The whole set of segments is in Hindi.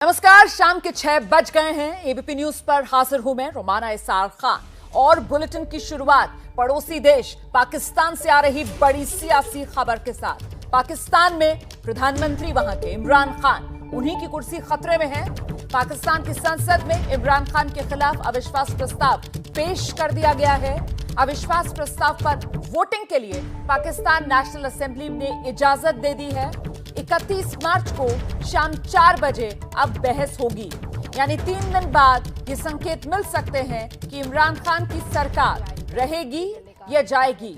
नमस्कार, शाम के 6 बज गए हैं। एबीपी न्यूज पर हाजिर हूं मैं रोमाना इसार खान और बुलेटिन की शुरुआत पड़ोसी देश पाकिस्तान से आ रही बड़ी सियासी खबर के साथ। पाकिस्तान में प्रधानमंत्री वहां के इमरान खान, उन्हीं की कुर्सी खतरे में है। पाकिस्तान की संसद में इमरान खान के खिलाफ अविश्वास प्रस्ताव पेश कर दिया गया है। अविश्वास प्रस्ताव पर वोटिंग के लिए पाकिस्तान नेशनल असेंबली ने इजाजत दे दी है। 31 मार्च को शाम 4 बजे अब बहस होगी, यानी 3 दिन बाद ये संकेत मिल सकते हैं कि इमरान खान की सरकार रहेगी या जाएगी।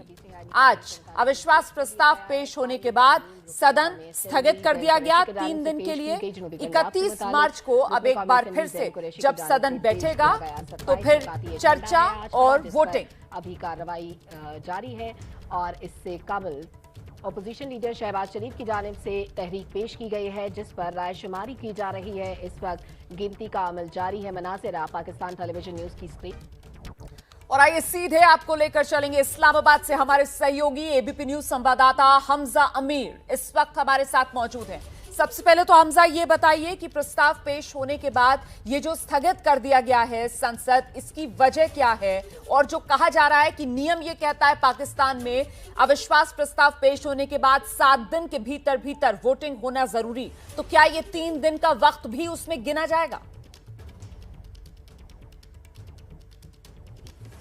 आज अविश्वास प्रस्ताव पेश होने के बाद सदन स्थगित कर दिया गया 3 दिन के लिए। 31 मार्च को अब एक बार फिर से जब सदन बैठेगा तो फिर चर्चा और वोटिंग। अभी कार्रवाई जारी है और इससे काबिल ओपोजिशन लीडर शहबाज शरीफ की जानिब से तहरीक पेश की गई है, जिस पर रायशुमारी की जा रही है। इस वक्त गिनती का अमल जारी है। मनासिर पाकिस्तान टेलीविजन न्यूज की स्क्रीन। और आइए सीधे आपको लेकर चलेंगे इस्लामाबाद से। हमारे सहयोगी एबीपी न्यूज संवाददाता हमजा अमीर इस वक्त हमारे साथ मौजूद हैं। सबसे पहले तो हमजा ये बताइए कि प्रस्ताव पेश होने के बाद ये जो स्थगित कर दिया गया है संसद, इसकी वजह क्या है? और जो कहा जा रहा है कि नियम ये कहता है पाकिस्तान में अविश्वास प्रस्ताव पेश होने के बाद 7 दिन के भीतर वोटिंग होना जरूरी, तो क्या ये 3 दिन का वक्त भी उसमें गिना जाएगा?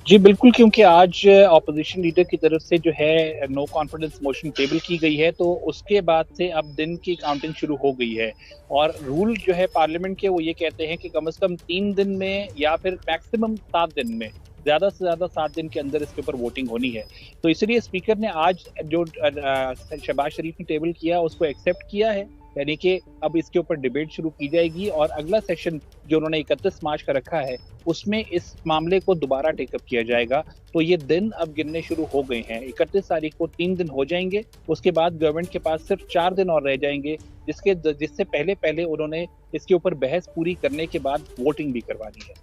जी बिल्कुल, क्योंकि आज ऑपोजिशन लीडर की तरफ से जो है नो कॉन्फिडेंस मोशन टेबल की गई है, तो उसके बाद से अब दिन की काउंटिंग शुरू हो गई है। और रूल जो है पार्लियामेंट के वो ये कहते हैं कि कम से कम 3 दिन में या फिर मैक्सिमम 7 दिन में, ज़्यादा से ज़्यादा 7 दिन के अंदर इसके ऊपर वोटिंग होनी है। तो इसलिए स्पीकर ने आज जो शहबाज शरीफ ने टेबल किया उसको एक्सेप्ट किया है, यानी कि अब इसके ऊपर डिबेट शुरू की जाएगी। और अगला सेशन जो उन्होंने 31 मार्च का रखा है उसमें इस मामले को दोबारा टेकअप किया जाएगा। तो ये दिन अब गिनने शुरू हो गए हैं। 31 तारीख को 3 दिन हो जाएंगे, उसके बाद गवर्नमेंट के पास सिर्फ 4 दिन और रह जाएंगे, जिससे पहले उन्होंने इसके ऊपर बहस पूरी करने के बाद वोटिंग भी करवानी है।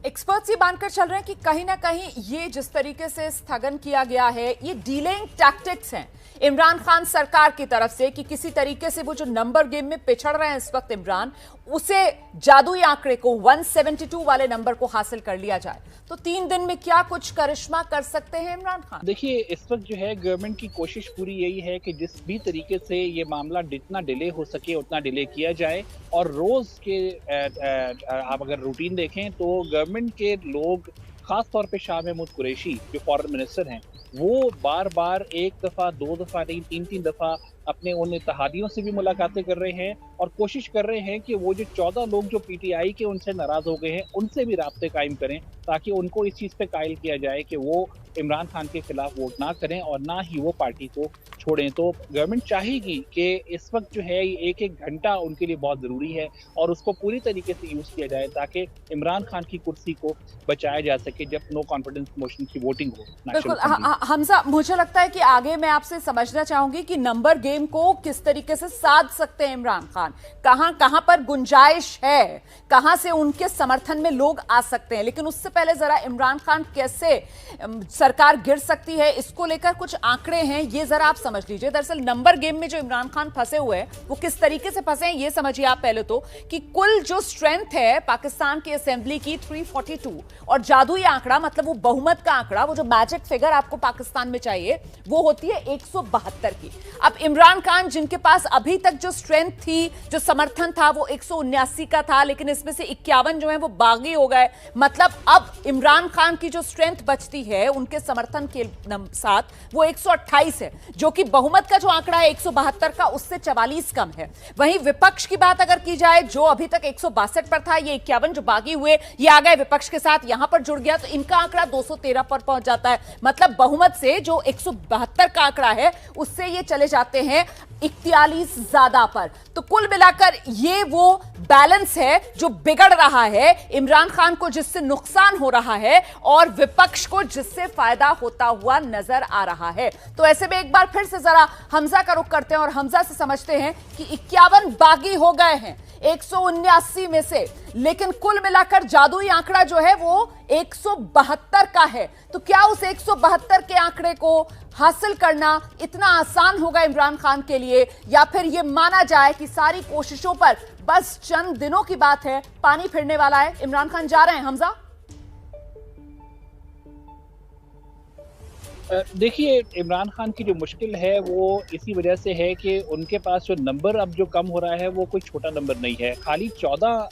एक्सपर्ट्स ये मानकर चल रहे हैं कि कहीं ना कहीं ये जिस तरीके से स्थगन किया गया है ये डीलेइंग टैक्टिक्स हैं इमरान खान सरकार की तरफ से, कि किसी तरीके से वो जो नंबर गेम में पिछड़ रहे हैं इस वक्त इमरान, उसे जादुई आंकड़े को 172 वाले नंबर को हासिल कर लिया जाए। तो 3 दिन में क्या कुछ करिश्मा कर सकते हैं इमरान खान? देखिए, इस वक्त जो है गवर्नमेंट की कोशिश पूरी यही है कि जिस भी तरीके से ये मामला जितना डिले हो सके उतना डिले किया जाए। और रोज के आप अगर रूटीन देखें तो गवर्नमेंट के लोग, खास तौर पे शाह महमूद कुरैशी जो फॉरेन मिनिस्टर हैं, वो बार बार 1 दफा 2 दफा नहीं 3 दफा अपने उन इत्तेहादियों से भी मुलाकातें कर रहे हैं और कोशिश कर रहे हैं कि वो जो 14 लोग जो पीटीआई के उनसे नाराज हो गए हैं उनसे भी राब्ते कायम करें, ताकि उनको इस चीज़ पे कायल किया जाए कि वो इमरान खान के खिलाफ वोट ना करें और ना ही वो पार्टी को छोड़ें। तो गवर्नमेंट चाहेगी कि इस वक्त जो है 1-1 घंटा उनके लिए बहुत ज़रूरी है और उसको पूरी तरीके से यूज़ किया जाए ताकि इमरान खान की कुर्सी को बचाया जा सके जब नो कॉन्फिडेंस मोशन की वोटिंग हो। बिल्कुल हमजा, मुझे लगता है कि आगे मैं आपसे समझना चाहूंगी कि नंबर गेम को किस तरीके से साध सकते हैं इमरान खान, कहां पर गुंजाइश है, कहां से उनके समर्थन में लोग आ सकते हैं। लेकिन उससे पहले जरा इमरान खान कैसे सरकार गिर सकती है इसको लेकर कुछ आंकड़े हैं, ये जरा आप समझ लीजिए। दरअसल नंबर गेम में जो इमरान खान फंसे हुए हैं वो किस तरीके से फंसे हैं ये समझिए आप पहले तो, कि कुल जो स्ट्रेंथ है पाकिस्तान की असेंबली की 342, और जादुई आंकड़ा मतलब वो बहुमत का आंकड़ा, वो जो मैजिक फिगर आपको पाकिस्तान में चाहिए वो होती है 172 की। अब इमरान खान जिनके पास अभी तक जो स्ट्रेंथ थी, जो समर्थन था वो 179 का था, लेकिन इसमें से 51 जो है वो बागी हो गए। मतलब अब इमरान खान की जो स्ट्रेंथ बचती है उनके समर्थन के साथ वो 128 है, जो कि बहुमत का जो आंकड़ा है 172 का उससे 44 कम है। वहीं विपक्ष की बात अगर की जाए जो अभी तक 162 पर था, ये 51 जो बागी हुए ये आ गए विपक्ष के साथ, यहां पर जुड़ गया तो इनका आंकड़ा 213 पर पहुंच जाता है। मतलब बहुमत से जो 172 का आंकड़ा है उससे ये चले जाते हैं 41 ज्यादा पर। तो कुल मिलाकर ये वो बैलेंस है जो बिगड़ रहा है, इमरान खान को जिससे नुकसान हो रहा है और विपक्ष को जिससे फायदा होता हुआ नजर आ रहा है। तो ऐसे में एक बार फिर से जरा हमजा का रुख करते हैं और हमजा से समझते हैं कि 51 बागी हो गए हैं 179 में से, लेकिन कुल मिलाकर जादुई आंकड़ा जो है वो 172 का है। तो क्या उस 172 के आंकड़े को हासिल करना इतना आसान होगा इमरान खान के लिए, या फिर यह माना जाए कि सारी कोशिशों पर बस चंद दिनों की बात है, पानी फिरने वाला है। इमरान खान जा रहे हैं। हमजा, देखिए, इमरान खान की जो मुश्किल है वो इसी वजह से है कि उनके पास जो नंबर अब जो कम हो रहा है वो कोई छोटा नंबर नहीं है। खाली 14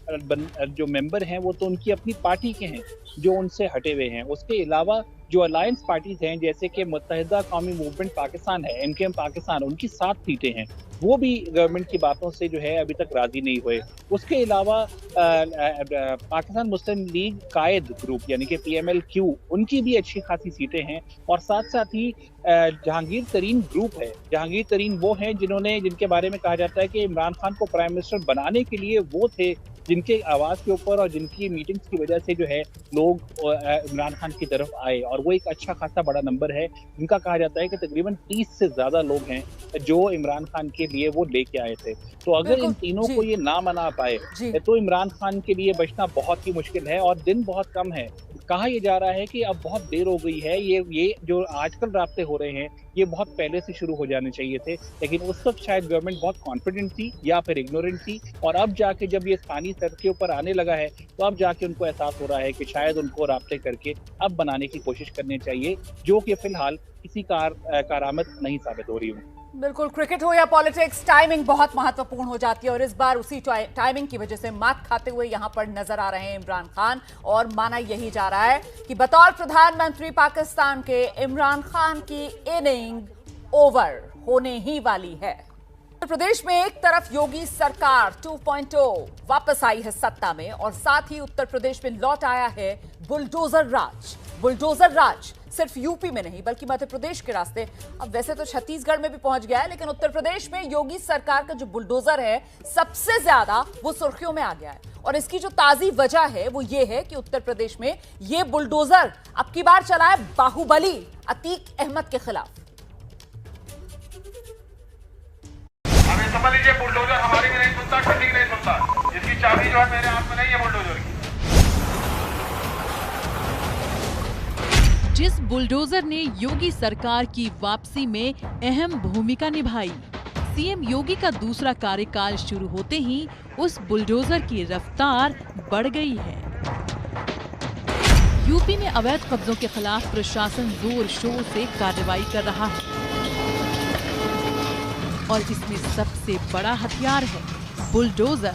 जो मेंबर हैं वो तो उनकी अपनी पार्टी के हैं जो उनसे हटे हुए हैं। उसके अलावा जो अलायंस पार्टीज हैं जैसे कि मुत्तहिदा कौमी मूवमेंट पाकिस्तान है, एमकेएम पाकिस्तान, उनकी 7 सीटें हैं, वो भी गवर्नमेंट की बातों से जो है अभी तक राजी नहीं हुए। उसके अलावा पाकिस्तान मुस्लिम लीग कायद ग्रुप यानी कि PMLQ, उनकी भी अच्छी खासी सीटें हैं। और साथ साथ ही जहांगीर तरीन ग्रुप है। जहांगीर तरीन वो हैं जिनके बारे में कहा जाता है कि इमरान खान को प्राइम मिनिस्टर बनाने के लिए वो थे जिनके आवाज के ऊपर और जिनकी मीटिंग्स की वजह से जो है लोग इमरान खान की तरफ आए। और वो एक अच्छा खासा बड़ा नंबर है जिनका कहा जाता है कि तकरीबन 30 से ज्यादा लोग हैं जो इमरान खान के लिए वो लेके आए थे। तो अगर इन तीनों को ये ना मना पाए तो इमरान खान के लिए बचना बहुत ही मुश्किल है। और दिन बहुत कम है। कहा यह जा रहा है कि अब बहुत देर हो गई है, ये जो आजकल राब्ते हो रहे हैं ये बहुत पहले से शुरू हो जाने चाहिए थे, लेकिन उस वक्त शायद गवर्नमेंट बहुत कॉन्फिडेंट थी या फिर इग्नोरेंट थी। और अब जाके जब ये स्थानीय स्तर के ऊपर आने लगा है तो अब जाके उनको एहसास हो रहा है कि शायद उनको राब्ते करके अब बनाने की कोशिश करनी चाहिए, जो कि फिलहाल किसी कारआमद नहीं साबित हो रही हूँ। बिल्कुल, क्रिकेट हो या पॉलिटिक्स, टाइमिंग बहुत महत्वपूर्ण हो जाती है और इस बार उसी टाइमिंग की वजह से मात खाते हुए यहां पर नजर आ रहे हैं इमरान खान। और माना यही जा रहा है कि बतौर प्रधानमंत्री पाकिस्तान के इमरान खान की इनिंग ओवर होने ही वाली है। उत्तर प्रदेश में एक तरफ योगी सरकार 2.0 वापस आई है सत्ता में और साथ ही उत्तर प्रदेश में लौट आया है बुलडोजर राज। बुलडोजर राज सिर्फ यूपी में नहीं बल्कि मध्य प्रदेश के रास्ते, अब वैसे तो छत्तीसगढ़ में भी पहुंच गया है, लेकिन उत्तर प्रदेश में योगी सरकार का जो बुलडोजर है सबसे ज्यादा वो सुर्खियों में आ गया है। और इसकी जो ताजी वजह है वो ये है कि उत्तर प्रदेश में ये बुलडोजर अब की बार चला है बाहुबली अतीक अहमद के खिलाफ। हमें समझ लीजिए, बुलडोजर हमारी भी नहीं सुनता, किसी की नहीं सुनता। इसकी चाबी जो है मेरे हाथ में नहीं है बुलडोजर की। जिस बुलडोजर ने योगी सरकार की वापसी में अहम भूमिका निभाई, सीएम योगी का दूसरा कार्यकाल शुरू होते ही उस बुलडोजर की रफ्तार बढ़ गई है। यूपी में अवैध कब्जों के खिलाफ प्रशासन जोर शोर से कार्रवाई कर रहा है और इसमें सबसे बड़ा हथियार है बुलडोजर।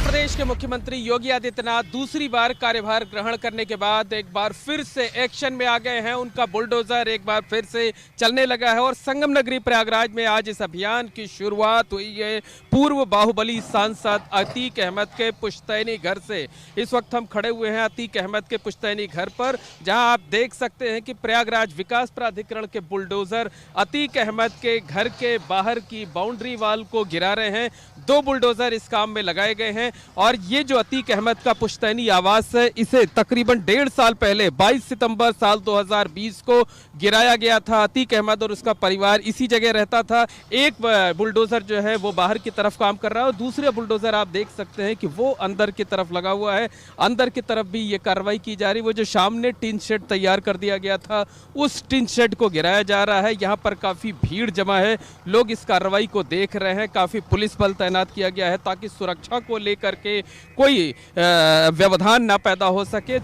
प्रदेश के मुख्यमंत्री योगी आदित्यनाथ दूसरी बार कार्यभार ग्रहण करने के बाद एक बार फिर से एक्शन में आ गए हैं। उनका बुलडोजर एक बार फिर से चलने लगा है और संगम नगरी प्रयागराज में आज इस अभियान की शुरुआत हुई है पूर्व बाहुबली सांसद अतीक अहमद के पुश्तैनी घर से। इस वक्त हम खड़े हुए हैं अतीक अहमद के पुश्तैनी घर पर, जहां आप देख सकते हैं कि प्रयागराज विकास प्राधिकरण के बुलडोजर अतीक अहमद के घर के बाहर की बाउंड्री वाल को गिरा रहे हैं। 2 बुलडोजर इस काम में लगाए गए हैं और ये जो अतीक अहमद का पुश्तैनी आवास है इसे तकरीबन 1.5 साल पहले 22 सितंबर साल 2020 को गिराया गया था। अतीक अहमद और उसका परिवार इसी जगह रहता था। एक बुलडोजर जो है वो बाहर की तरफ काम कर रहा है और दूसरे बुलडोजर आप देख सकते हैं कि वो अंदर की तरफ लगा हुआ है। अंदर की तरफ भी ये कार्रवाई की जा रही है। वो जो सामने टिन शेड तैयार कर दिया गया था उस टिन शेड को गिराया जा रहा है। यहाँ पर काफी भीड़ जमा है, लोग इस कार्रवाई को देख रहे हैं। काफी पुलिस बल तैनात किया गया है ताकि सुरक्षा को लेकर के कोई व्यवधान ना पैदा हो सके।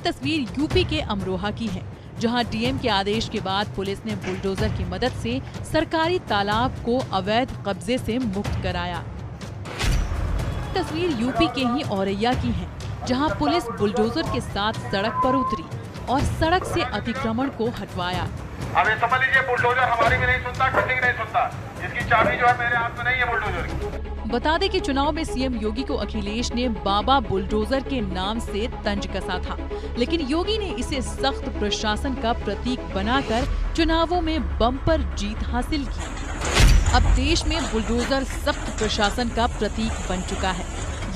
तस्वीर यूपी के अमरोहा की है, जहां डीएम के आदेश के बाद पुलिस ने बुलडोजर की मदद से सरकारी तालाब को अवैध कब्जे से मुक्त कराया। तस्वीर यूपी के ही औरैया की है, जहां पुलिस बुलडोजर के साथ सड़क पर उतरी और सड़क से अतिक्रमण को हटवाया। अब ये समझ लीजिए, बुलडोजर हमारी भी नहीं सुनता, किसी की नहीं सुनता। इसकी चाबी जो है मेरे हाथ में नहीं है बुलडोजर की। बता दें कि चुनाव में सीएम योगी को अखिलेश ने बाबा बुलडोजर के नाम से तंज कसा था, लेकिन योगी ने इसे सख्त प्रशासन का प्रतीक बनाकर चुनावों में बम्पर जीत हासिल की। अब देश में बुलडोजर सख्त प्रशासन का प्रतीक बन चुका है।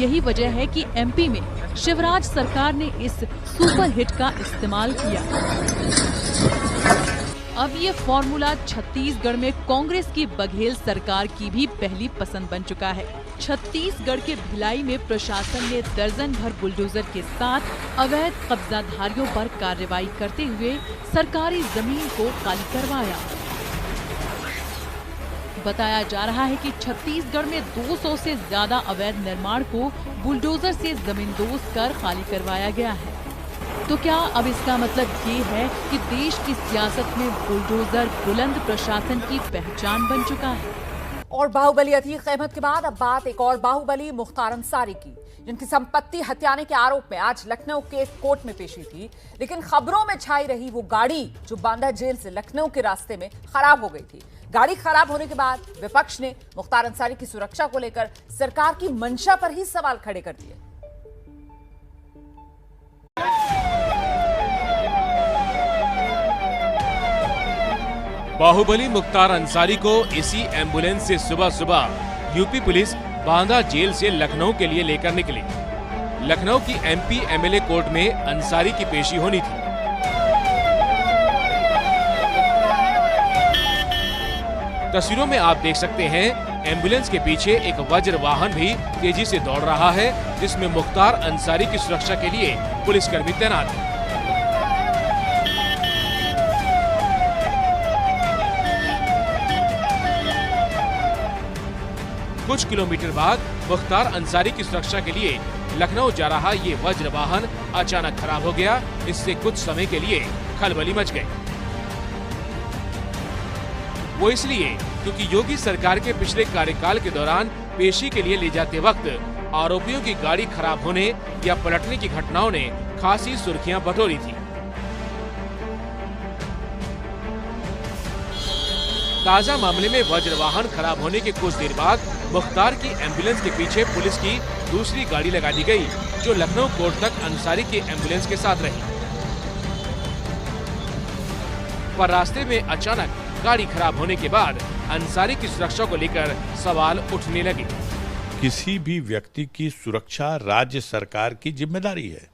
यही वजह है कि एमपी में शिवराज सरकार ने इस सुपरहिट का इस्तेमाल किया। अब ये फॉर्मूला छत्तीसगढ़ में कांग्रेस की बघेल सरकार की भी पहली पसंद बन चुका है। छत्तीसगढ़ के भिलाई में प्रशासन ने दर्जन भर बुलडोजर के साथ अवैध कब्जाधारियों पर कार्रवाई करते हुए सरकारी जमीन को खाली करवाया। बताया जा रहा है कि छत्तीसगढ़ में 200 से ज्यादा अवैध निर्माण को बुलडोजर से जमींदोज कर खाली करवाया गया है। तो क्या अब इसका मतलब ये है कि देश की सियासत में बुलडोजर बुलंद प्रशासन की पहचान बन चुका है? और बाहुबली अतीक अहमद के बाद अब बात एक और बाहुबली मुख्तार अंसारी की, जिनकी संपत्ति हत्याने के आरोप में आज लखनऊ के कोर्ट में पेशी थी। लेकिन खबरों में छाई रही वो गाड़ी जो बांदा जेल से लखनऊ के रास्ते में खराब हो गई थी। गाड़ी खराब होने के बाद विपक्ष ने मुख्तार अंसारी की सुरक्षा को लेकर सरकार की मंशा पर ही सवाल खड़े कर दिए। बाहुबली मुख्तार अंसारी को इसी एम्बुलेंस से सुबह सुबह यूपी पुलिस बांदा जेल से लखनऊ के लिए लेकर निकली। लखनऊ की एमपी एमएलए कोर्ट में अंसारी की पेशी होनी थी। तस्वीरों में आप देख सकते हैं एम्बुलेंस के पीछे एक वज्र वाहन भी तेजी से दौड़ रहा है, जिसमें मुख्तार अंसारी की सुरक्षा के लिए पुलिसकर्मी तैनात हैं। कुछ किलोमीटर बाद मुख्तार अंसारी की सुरक्षा के लिए लखनऊ जा रहा ये वज्र वाहन अचानक खराब हो गया। इससे कुछ समय के लिए खलबली मच गई। वो इसलिए क्योंकि योगी सरकार के पिछले कार्यकाल के दौरान पेशी के लिए ले जाते वक्त आरोपियों की गाड़ी खराब होने या पलटने की घटनाओं ने खासी सुर्खियां बटोरी थी। ताजा मामले में वज्र वाहन खराब होने के कुछ देर बाद मुख्तार की एम्बुलेंस के पीछे पुलिस की दूसरी गाड़ी लगा दी गई, जो लखनऊ कोर्ट तक अंसारी के एम्बुलेंस के साथ रही। पर रास्ते में अचानक गाड़ी खराब होने के बाद अंसारी की सुरक्षा को लेकर सवाल उठने लगे। किसी भी व्यक्ति की सुरक्षा राज्य सरकार की जिम्मेदारी है,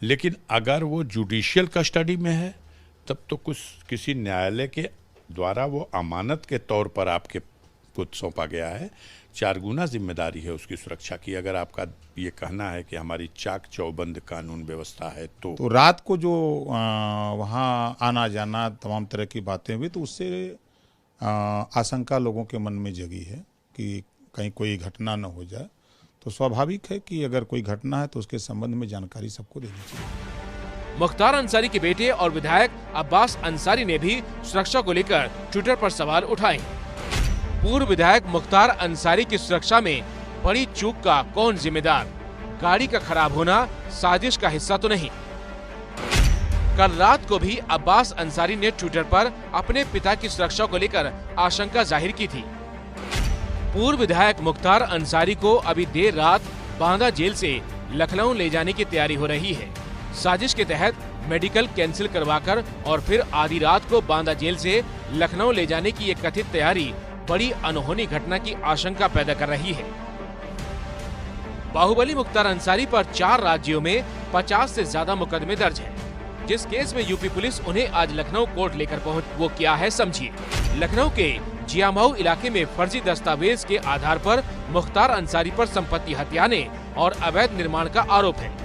लेकिन अगर वो जुडिशियल कस्टडी में है तब तो किसी न्यायालय के द्वारा वो अमानत के तौर पर आपके कुछ सौंपा गया है। 4 गुना जिम्मेदारी है उसकी सुरक्षा की। अगर आपका ये कहना है कि हमारी चाक चौबंद कानून व्यवस्था है तो रात को जो वहाँ आना जाना तमाम तरह की बातें हुई तो उससे आशंका लोगों के मन में जगी है कि कहीं कोई घटना न हो जाए। तो स्वाभाविक है कि अगर कोई घटना है तो उसके संबंध में जानकारी सबको देनी चाहिए। मुख्तार अंसारी के बेटे और विधायक अब्बास अंसारी ने भी सुरक्षा को लेकर ट्विटर पर सवाल उठाए। पूर्व विधायक मुख्तार अंसारी की सुरक्षा में बड़ी चूक का कौन जिम्मेदार? गाड़ी का खराब होना साजिश का हिस्सा तो नहीं? कल रात को भी अब्बास अंसारी ने ट्विटर पर अपने पिता की सुरक्षा को लेकर आशंका जाहिर की थी। पूर्व विधायक मुख्तार अंसारी को अभी देर रात बांदा जेल से लखनऊ ले जाने की तैयारी हो रही है। साजिश के तहत मेडिकल कैंसिल करवाकर और फिर आधी रात को बांदा जेल से लखनऊ ले जाने की ये कथित तैयारी बड़ी अनहोनी घटना की आशंका पैदा कर रही है। बाहुबली मुख्तार अंसारी पर 4 राज्यों में 50 से ज्यादा मुकदमे दर्ज हैं। जिस केस में यूपी पुलिस उन्हें आज लखनऊ कोर्ट लेकर पहुंच, वो क्या है समझिए। लखनऊ के जियामाऊ इलाके में फर्जी दस्तावेज के आधार पर मुख्तार अंसारी पर संपत्ति हथियाने और अवैध निर्माण का आरोप है।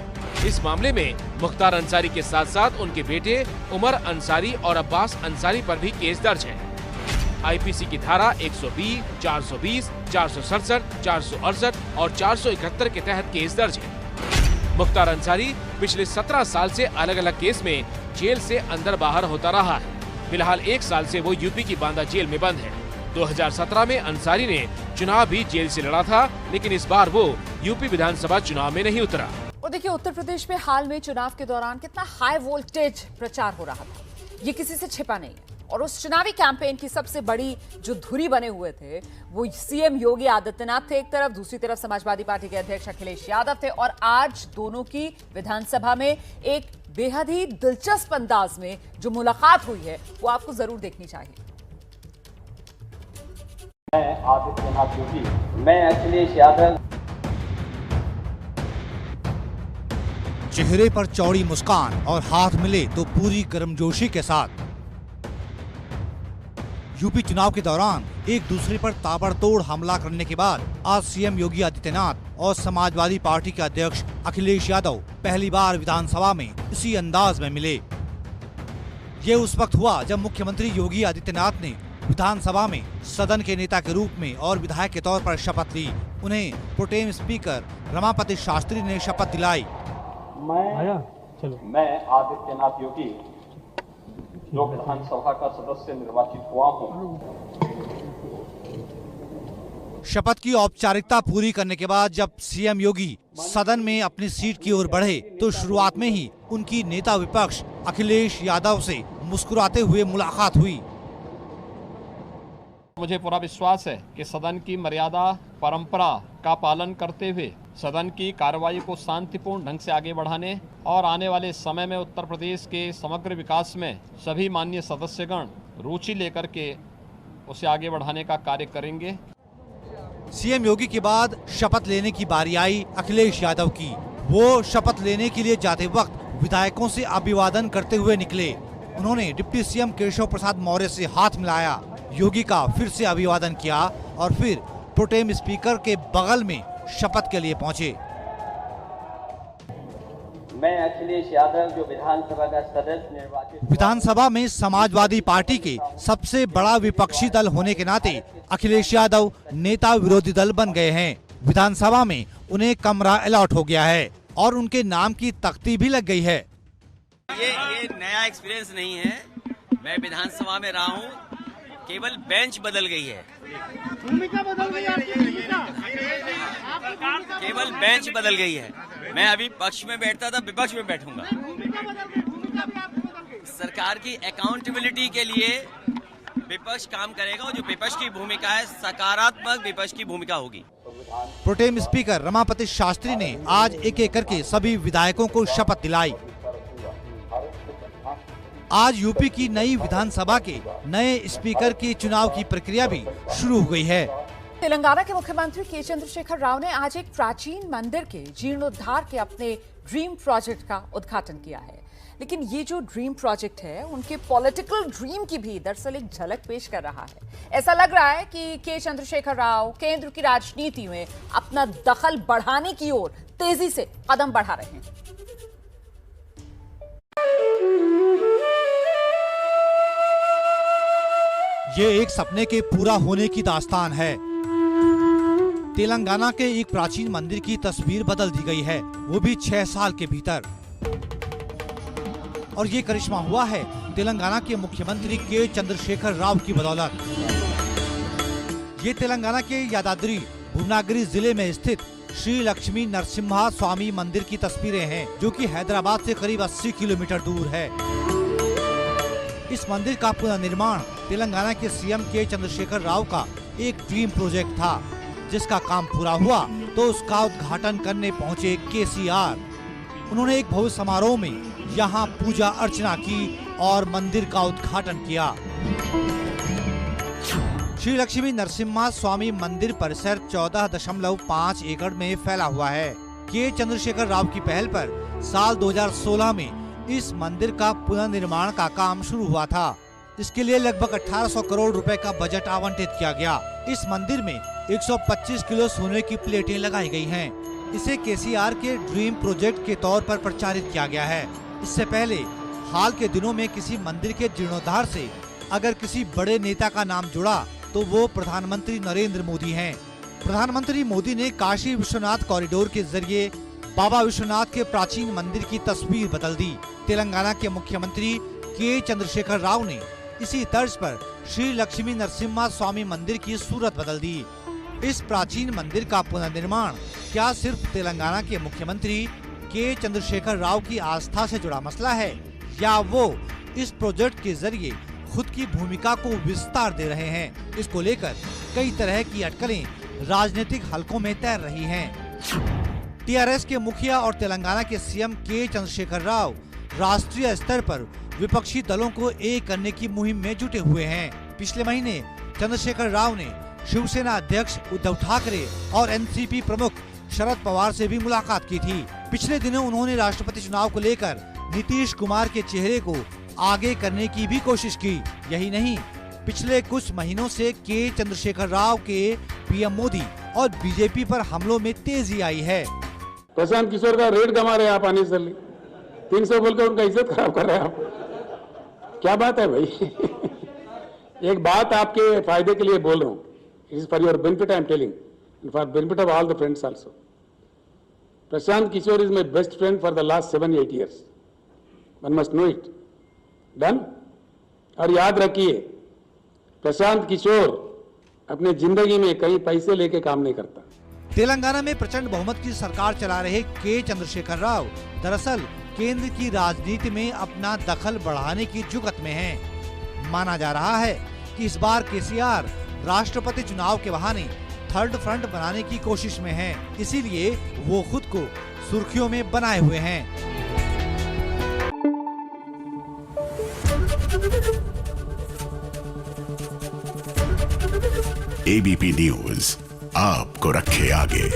इस मामले में मुख्तार अंसारी के साथ साथ उनके बेटे उमर अंसारी और अब्बास अंसारी पर भी केस दर्ज है। आईपीसी की धारा 120, 420, 467, 468 और 471 के तहत केस दर्ज है। मुख्तार अंसारी पिछले 17 साल से अलग अलग केस में जेल से अंदर बाहर होता रहा है। फिलहाल 1 साल से वो यूपी की बांदा जेल में बंद है। 2017 में अंसारी ने चुनाव भी जेल से लड़ा था, लेकिन इस बार वो यूपी विधानसभा चुनाव में नहीं उतरा। और देखिए, उत्तर प्रदेश में हाल में चुनाव के दौरान कितना हाई वोल्टेज प्रचार हो रहा था, ये किसी से छिपा नहीं है। और उस चुनावी कैंपेन की सबसे बड़ी जो धुरी बने हुए थे वो सीएम योगी आदित्यनाथ थे एक तरफ, दूसरी तरफ समाजवादी पार्टी के अध्यक्ष अखिलेश यादव थे। और आज दोनों की विधानसभा में एक बेहद ही दिलचस्प अंदाज में जो मुलाकात हुई है वो आपको जरूर देखनी चाहिए। मैं आदित्यनाथ योगी, मैं अखिलेश यादव। चेहरे पर चौड़ी मुस्कान और हाथ मिले तो पूरी गर्मजोशी के साथ यूपी चुनाव के दौरान एक दूसरे पर ताबड़तोड़ हमला करने के बाद आज सीएम योगी आदित्यनाथ और समाजवादी पार्टी के अध्यक्ष अखिलेश यादव पहली बार विधानसभा में इसी अंदाज में मिले। ये उस वक्त हुआ जब मुख्यमंत्री योगी आदित्यनाथ ने विधानसभा में सदन के नेता के रूप में और विधायक के तौर पर शपथ ली। उन्हें प्रोटेम स्पीकर रमापति शास्त्री ने शपथ दिलाई। मैं आदित्यनाथ योगी लोक विधानसभा का सदस्य निर्वाचित हुआ हूँ। शपथ की औपचारिकता पूरी करने के बाद जब सीएम योगी सदन में अपनी सीट की ओर बढ़े तो शुरुआत में ही उनकी नेता विपक्ष अखिलेश यादव से मुस्कुराते हुए मुलाकात हुई। मुझे पूरा विश्वास है कि सदन की मर्यादा परंपरा का पालन करते हुए सदन की कार्रवाई को शांतिपूर्ण ढंग से आगे बढ़ाने और आने वाले समय में उत्तर प्रदेश के समग्र विकास में सभी माननीय सदस्यगण रुचि लेकर के उसे आगे बढ़ाने का कार्य करेंगे। सीएम योगी के बाद शपथ लेने की बारी आई अखिलेश यादव की। वो शपथ लेने के लिए जाते वक्त विधायकों से अभिवादन करते हुए निकले। उन्होंने डिप्टी सीएम केशव प्रसाद मौर्य से हाथ मिलाया, योगी का फिर से अभिवादन किया और फिर प्रोटेम स्पीकर के बगल में शपथ के लिए पहुंचे। मैं अखिलेश यादव जो विधानसभा का सदस्य निर्वाचित। विधानसभा में समाजवादी पार्टी के सबसे बड़ा विपक्षी दल होने के नाते अखिलेश यादव नेता विरोधी दल बन गए हैं। विधानसभा में उन्हें कमरा अलॉट हो गया है और उनके नाम की तख्ती भी लग गई है। ये नया एक्सपीरियंस नहीं है। मैं विधानसभा में रहा हूँ, केवल बेंच बदल गई है। भूमिका बदल गई केवल बेंच बदल गई है। मैं अभी पक्ष में बैठता था, विपक्ष में बैठूंगा। सरकार की अकाउंटेबिलिटी के लिए विपक्ष काम करेगा और जो विपक्ष की भूमिका है सकारात्मक विपक्ष की भूमिका होगी। प्रोटेम स्पीकर रमापति शास्त्री ने आज एक एक करके सभी विधायकों को शपथ दिलाई। आज यूपी की नई विधानसभा के नए स्पीकर के चुनाव की प्रक्रिया भी शुरू हो गई है। तेलंगाना के मुख्यमंत्री के चंद्रशेखर राव ने आज एक प्राचीन मंदिर के जीर्णोद्धार के अपने ड्रीम प्रोजेक्ट का उद्घाटन किया है। लेकिन ये जो ड्रीम प्रोजेक्ट है उनके पॉलिटिकल ड्रीम की भी दरअसल एक झलक पेश कर रहा है। ऐसा लग रहा है कि के चंद्रशेखर राव केंद्र की राजनीति में अपना दखल बढ़ाने की ओर तेजी से कदम बढ़ा रहे हैं। ये एक सपने के पूरा होने की दास्तान है। तेलंगाना के एक प्राचीन मंदिर की तस्वीर बदल दी गई है, वो भी 6 साल के भीतर। और ये करिश्मा हुआ है तेलंगाना के मुख्यमंत्री के चंद्रशेखर राव की बदौलत। ये तेलंगाना के यादाद्री भुवनागिरी जिले में स्थित श्री लक्ष्मी नरसिम्हा स्वामी मंदिर की तस्वीरें हैं, जो कि हैदराबाद से करीब 80 किलोमीटर दूर है। इस मंदिर का पुनर्निर्माण तेलंगाना के सीएम के चंद्रशेखर राव का एक ड्रीम प्रोजेक्ट था, जिसका काम पूरा हुआ तो उसका उद्घाटन करने पहुंचे केसीआर। उन्होंने एक भव्य समारोह में यहाँ पूजा अर्चना की और मंदिर का उद्घाटन किया। श्री लक्ष्मी नरसिम्हा स्वामी मंदिर परिसर 14.5 एकड़ में फैला हुआ है। के चंद्रशेखर राव की पहल पर साल 2016 में इस मंदिर का पुनर्निर्माण का काम शुरू हुआ था। इसके लिए लगभग 1800 करोड़ रुपए का बजट आवंटित किया गया। इस मंदिर में 125 किलो सोने की प्लेटें लगाई गई हैं। इसे केसीआर के ड्रीम प्रोजेक्ट के तौर पर प्रचारित किया गया है। इससे पहले हाल के दिनों में किसी मंदिर के जीर्णोद्धार से अगर किसी बड़े नेता का नाम जुड़ा तो वो प्रधानमंत्री नरेंद्र मोदी हैं। प्रधानमंत्री मोदी ने काशी विश्वनाथ कॉरिडोर के जरिए बाबा विश्वनाथ के प्राचीन मंदिर की तस्वीर बदल दी। तेलंगाना के मुख्यमंत्री के चंद्रशेखर राव ने इसी तर्ज पर श्री लक्ष्मी नरसिम्हा स्वामी मंदिर की सूरत बदल दी। इस प्राचीन मंदिर का पुनर्निर्माण क्या सिर्फ तेलंगाना के मुख्यमंत्री के चंद्रशेखर राव की आस्था से जुड़ा मसला है, या वो इस प्रोजेक्ट के जरिए खुद की भूमिका को विस्तार दे रहे हैं? इसको लेकर कई तरह की अटकलें राजनीतिक हलकों में तैर रही हैं। टीआरएस के मुखिया और तेलंगाना के सीएम के चंद्रशेखर राव राष्ट्रीय स्तर पर विपक्षी दलों को एक करने की मुहिम में जुटे हुए हैं। पिछले महीने चंद्रशेखर राव ने शिवसेना अध्यक्ष उद्धव ठाकरे और एनसीपी प्रमुख शरद पवार से भी मुलाकात की थी। पिछले दिनों उन्होंने राष्ट्रपति चुनाव को लेकर नीतीश कुमार के चेहरे को आगे करने की भी कोशिश की। यही नहीं, पिछले कुछ महीनों से के चंद्रशेखर राव के पीएम मोदी और बीजेपी पर हमलों में तेजी आई है। प्रशांत किशोर का रेट गंवा रहे आप आने से 300 बोल कर उनका इज्जत खराब कर रहे हैं आप। क्या बात है भाई? एक बात आपके फायदे के लिए बोल रहा हूं, it is for your benefit I am telling, and for benefit of all the friends also. Prashant Kishor is my best friend for the last 7-8 years. One must know it. Done. और याद रखिए, प्रशांत किशोर अपने जिंदगी में कहीं पैसे लेके काम नहीं करता. तेलंगाना में प्रचंड बहुमत की सरकार चला रहे के चंद्रशेखर राव दरअसल केंद्र की राजनीति में अपना दखल बढ़ाने की जुगत में हैं। माना जा रहा है कि इस बार केसीआर राष्ट्रपति चुनाव के बहाने थर्ड फ्रंट बनाने की कोशिश में हैं, इसीलिए वो खुद को सुर्खियों में बनाए हुए हैं। एबीपी न्यूज आपको रखे आगे।